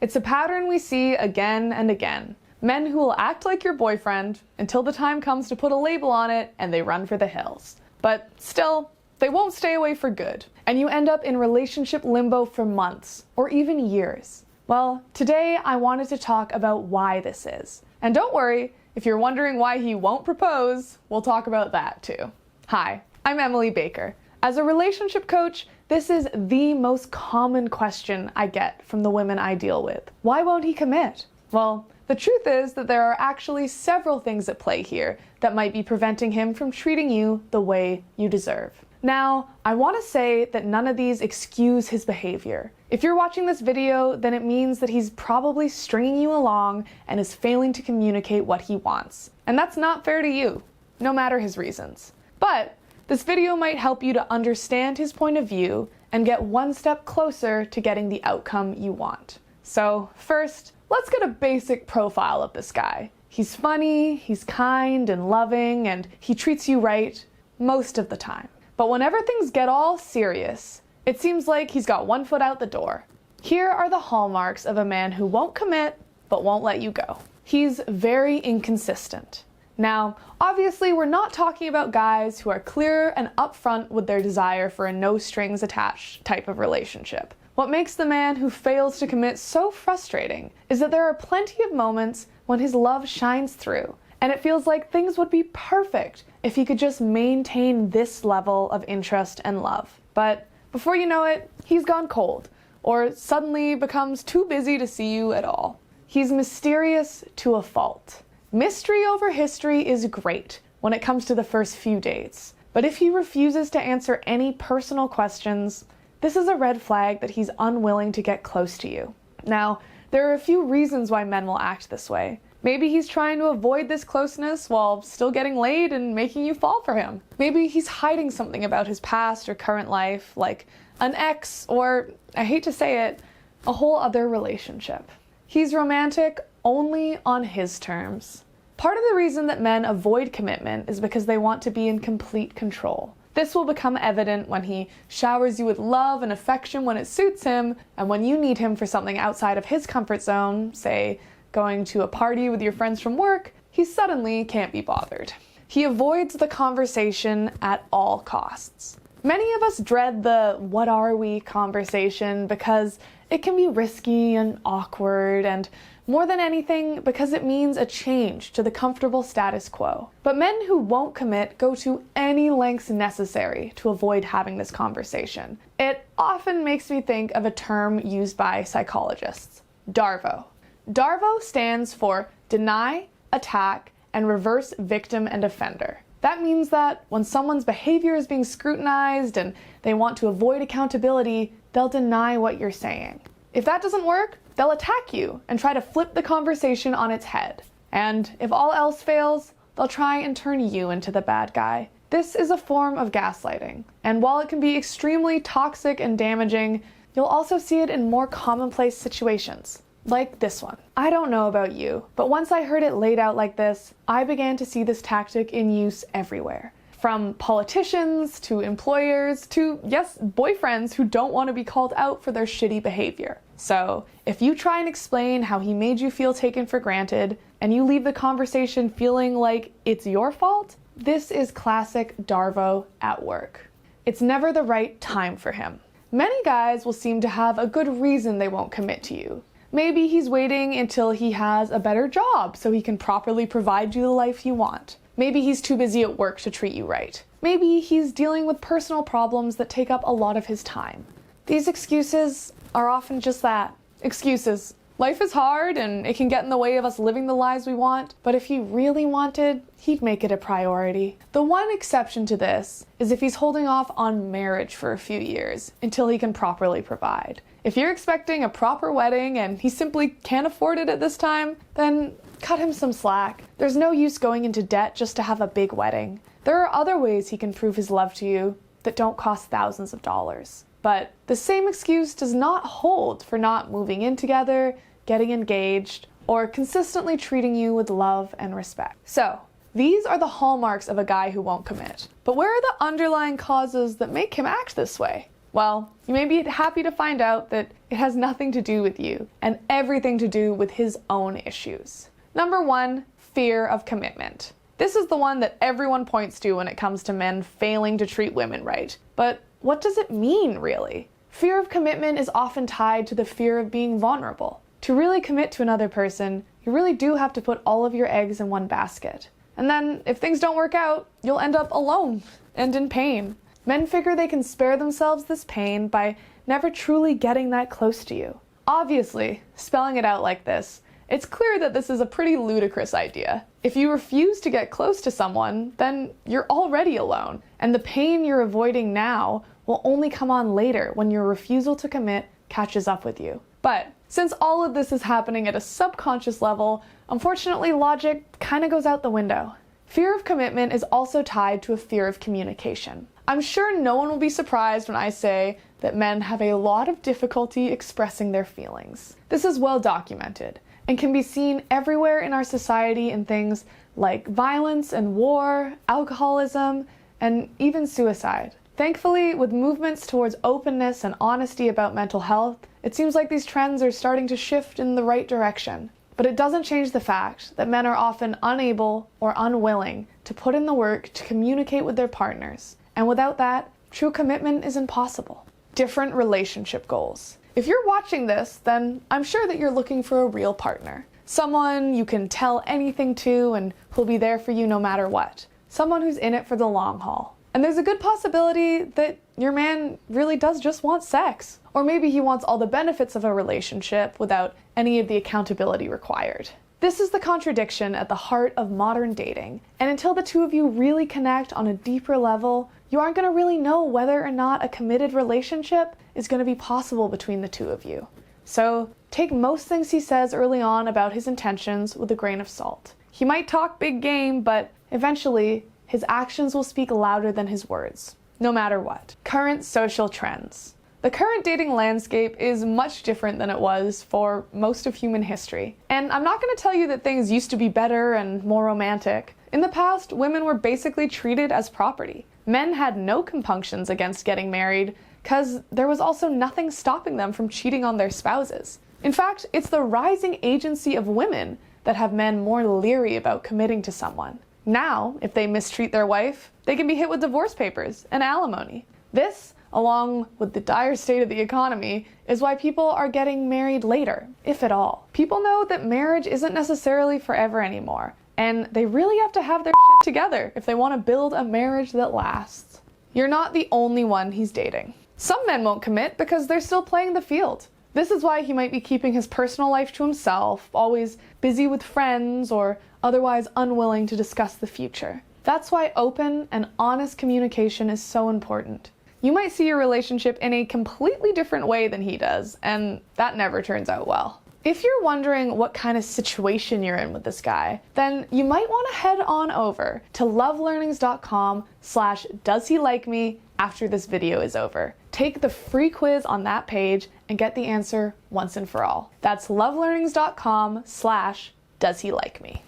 It's a pattern we see again and again. Men who will act like your boyfriend until the time comes to put a label on it and they run for the hills. But still, they won't stay away for good, and you end up in relationship limbo for months or even years. Well, today I wanted to talk about why this is. And don't worry, if you're wondering why he won't propose, we'll talk about that too. Hi, I'm Emily Baker. As a relationship coach, this is the most common question I get from the women I deal with. Why won't he commit? Well, the truth is that there are actually several things at play here that might be preventing him from treating you the way you deserve. Now, I want to say that none of these excuse his behavior. If you're watching this video, then it means that he's probably stringing you along and is failing to communicate what he wants. And that's not fair to you, no matter his reasons. But this video might help you to understand his point of view and get one step closer to getting the outcome you want. So first, let's get a basic profile of this guy. He's funny, he's kind and loving, and he treats you right most of the time. But whenever things get all serious, it seems like he's got one foot out the door. Here are the hallmarks of a man who won't commit, but won't let you go. He's very inconsistent. Now, obviously, we're not talking about guys who are clear and upfront with their desire for a no-strings-attached type of relationship. What makes the man who fails to commit so frustrating is that there are plenty of moments when his love shines through, and it feels like things would be perfect if he could just maintain this level of interest and love. But before you know it, he's gone cold, or suddenly becomes too busy to see you at all. He's mysterious to a fault. Mystery over history is great when it comes to the first few dates, but if he refuses to answer any personal questions, this is a red flag that he's unwilling to get close to you. Now, there are a few reasons why men will act this way. Maybe he's trying to avoid this closeness while still getting laid and making you fall for him. Maybe he's hiding something about his past or current life, like an ex or, I hate to say it, a whole other relationship. He's romantic only on his terms. Part of the reason that men avoid commitment is because they want to be in complete control. This will become evident when he showers you with love and affection when it suits him, and when you need him for something outside of his comfort zone, say going to a party with your friends from work, he suddenly can't be bothered. He avoids the conversation at all costs. Many of us dread the "what are we" conversation because it can be risky and awkward, and more than anything, because it means a change to the comfortable status quo. But men who won't commit go to any lengths necessary to avoid having this conversation. It often makes me think of a term used by psychologists: DARVO. DARVO stands for deny, attack, and reverse victim and offender. That means that when someone's behavior is being scrutinized and they want to avoid accountability, they'll deny what you're saying. If that doesn't work, they'll attack you and try to flip the conversation on its head. And if all else fails, they'll try and turn you into the bad guy. This is a form of gaslighting, and while it can be extremely toxic and damaging, you'll also see it in more commonplace situations, like this one. I don't know about you, but once I heard it laid out like this, I began to see this tactic in use everywhere. From politicians to employers to, yes, boyfriends who don't want to be called out for their shitty behavior. So, if you try and explain how he made you feel taken for granted, and you leave the conversation feeling like it's your fault, this is classic DARVO at work. It's never the right time for him. Many guys will seem to have a good reason they won't commit to you. Maybe he's waiting until he has a better job so he can properly provide you the life you want. Maybe he's too busy at work to treat you right. Maybe he's dealing with personal problems that take up a lot of his time. These excuses are often just that, excuses. Life is hard and it can get in the way of us living the lives we want, but if he really wanted, he'd make it a priority. The one exception to this is if he's holding off on marriage for a few years until he can properly provide. If you're expecting a proper wedding and he simply can't afford it at this time, then cut him some slack. There's no use going into debt just to have a big wedding. There are other ways he can prove his love to you that don't cost thousands of dollars. But the same excuse does not hold for not moving in together, getting engaged, or consistently treating you with love and respect. So, these are the hallmarks of a guy who won't commit. But where are the underlying causes that make him act this way? Well, you may be happy to find out that it has nothing to do with you and everything to do with his own issues. Number 1, fear of commitment. This is the one that everyone points to when it comes to men failing to treat women right. But what does it mean, really? Fear of commitment is often tied to the fear of being vulnerable. To really commit to another person, you really do have to put all of your eggs in one basket. And then, if things don't work out, you'll end up alone and in pain. Men figure they can spare themselves this pain by never truly getting that close to you. Obviously, spelling it out like this, it's clear that this is a pretty ludicrous idea. If you refuse to get close to someone, then you're already alone, and the pain you're avoiding now will only come on later when your refusal to commit catches up with you. But since all of this is happening at a subconscious level, unfortunately logic kind of goes out the window. Fear of commitment is also tied to a fear of communication. I'm sure no one will be surprised when I say that men have a lot of difficulty expressing their feelings. This is well documented and can be seen everywhere in our society in things like violence and war, alcoholism, and even suicide. Thankfully, with movements towards openness and honesty about mental health, it seems like these trends are starting to shift in the right direction. But it doesn't change the fact that men are often unable or unwilling to put in the work to communicate with their partners. And without that, true commitment is impossible. Different relationship goals. If you're watching this, then I'm sure that you're looking for a real partner. Someone you can tell anything to and who'll be there for you no matter what. Someone who's in it for the long haul. And there's a good possibility that your man really does just want sex. Or maybe he wants all the benefits of a relationship without any of the accountability required. This is the contradiction at the heart of modern dating. And until the two of you really connect on a deeper level, you aren't going to really know whether or not a committed relationship is going to be possible between the two of you. So take most things he says early on about his intentions with a grain of salt. He might talk big game, but eventually his actions will speak louder than his words, no matter what. Current social trends. The current dating landscape is much different than it was for most of human history. And I'm not going to tell you that things used to be better and more romantic. In the past, women were basically treated as property. Men had no compunctions against getting married because there was also nothing stopping them from cheating on their spouses. In fact, it's the rising agency of women that have men more leery about committing to someone. Now, if they mistreat their wife, they can be hit with divorce papers and alimony. This, along with the dire state of the economy, is why people are getting married later, if at all. People know that marriage isn't necessarily forever anymore, and they really have to have their shit together if they want to build a marriage that lasts. You're not the only one he's dating. Some men won't commit because they're still playing the field. This is why he might be keeping his personal life to himself, always busy with friends, or otherwise unwilling to discuss the future. That's why open and honest communication is so important. You might see your relationship in a completely different way than he does, and that never turns out well. If you're wondering what kind of situation you're in with this guy, then you might want to head on over to lovelearnings.com/doeshelike-me after this video is over. Take the free quiz on that page and get the answer once and for all. That's lovelearnings.com/doeshelike-me.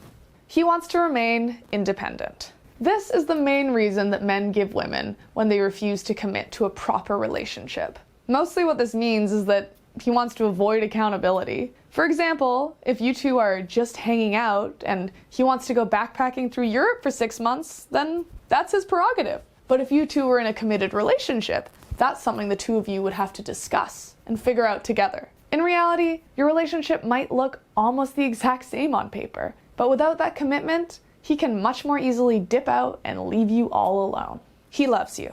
He wants to remain independent. This is the main reason that men give women when they refuse to commit to a proper relationship. Mostly what this means is that he wants to avoid accountability. For example, if you two are just hanging out and he wants to go backpacking through Europe for 6 months, then that's his prerogative. But if you two were in a committed relationship, that's something the two of you would have to discuss and figure out together. In reality, your relationship might look almost the exact same on paper, but without that commitment, he can much more easily dip out and leave you all alone. He loves you.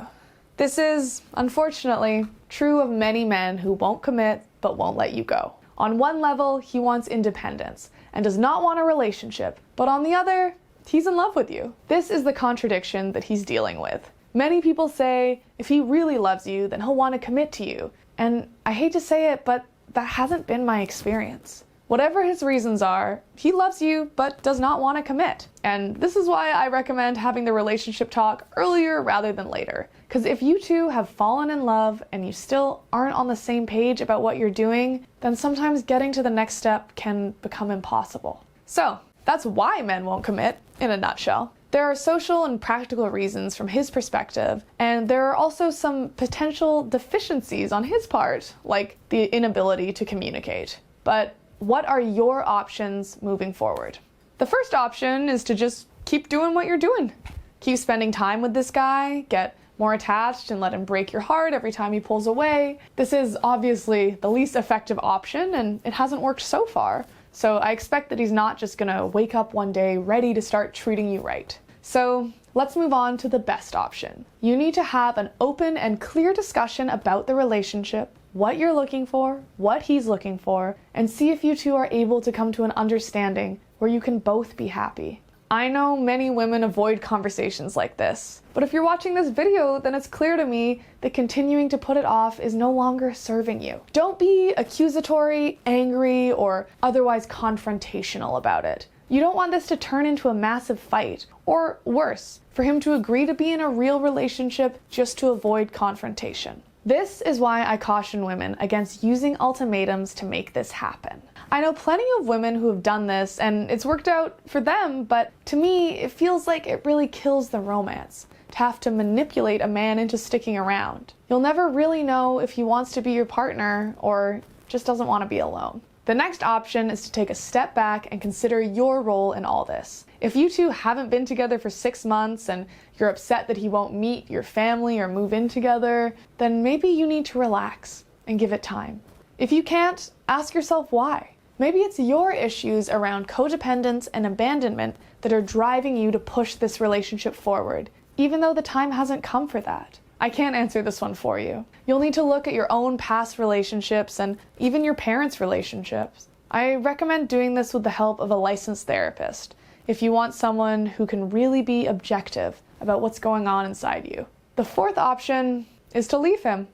This is, unfortunately, true of many men who won't commit but won't let you go. On one level, he wants independence and does not want a relationship, but on the other, he's in love with you. This is the contradiction that he's dealing with. Many people say, if he really loves you, then he'll want to commit to you. And I hate to say it, but that hasn't been my experience. Whatever his reasons are, he loves you but does not want to commit. And this is why I recommend having the relationship talk earlier rather than later. Because if you two have fallen in love and you still aren't on the same page about what you're doing, then sometimes getting to the next step can become impossible. So, that's why men won't commit, in a nutshell. There are social and practical reasons from his perspective, and there are also some potential deficiencies on his part, like the inability to communicate. But what are your options moving forward? The first option is to just keep doing what you're doing. Keep spending time with this guy, get more attached and let him break your heart every time he pulls away. This is obviously the least effective option, and it hasn't worked so far. So I expect that he's not just gonna wake up one day ready to start treating you right. So let's move on to the best option. You need to have an open and clear discussion about the relationship, what you're looking for, what he's looking for, and see if you two are able to come to an understanding where you can both be happy. I know many women avoid conversations like this, but if you're watching this video, then it's clear to me that continuing to put it off is no longer serving you. Don't be accusatory, angry, or otherwise confrontational about it. You don't want this to turn into a massive fight, or worse, for him to agree to be in a real relationship just to avoid confrontation. This is why I caution women against using ultimatums to make this happen. I know plenty of women who have done this and it's worked out for them, but to me, it feels like it really kills the romance to have to manipulate a man into sticking around. You'll never really know if he wants to be your partner or just doesn't want to be alone. The next option is to take a step back and consider your role in all this. If you two haven't been together for 6 months and you're upset that he won't meet your family or move in together, then maybe you need to relax and give it time. If you can't, ask yourself why. Maybe it's your issues around codependence and abandonment that are driving you to push this relationship forward, even though the time hasn't come for that. I can't answer this one for you. You'll need to look at your own past relationships and even your parents' relationships. I recommend doing this with the help of a licensed therapist if you want someone who can really be objective about what's going on inside you. The fourth option is to leave him.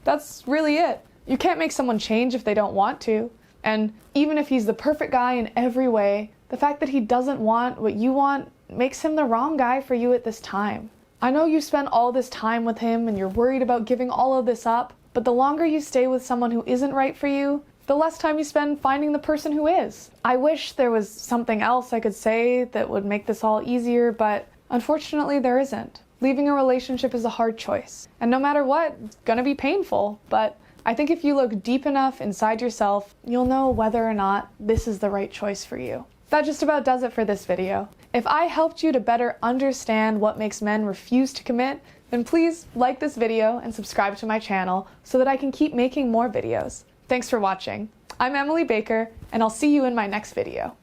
That's really it. You can't make someone change if they don't want to. And even if he's the perfect guy in every way, the fact that he doesn't want what you want makes him the wrong guy for you at this time. I know you spend all this time with him and you're worried about giving all of this up, but the longer you stay with someone who isn't right for you, the less time you spend finding the person who is. I wish there was something else I could say that would make this all easier, but unfortunately there isn't. Leaving a relationship is a hard choice, and no matter what, it's gonna be painful, but I think if you look deep enough inside yourself, you'll know whether or not this is the right choice for you. That just about does it for this video. If I helped you to better understand what makes men refuse to commit, then please like this video and subscribe to my channel so that I can keep making more videos. Thanks for watching. I'm Emily Baker, and I'll see you in my next video.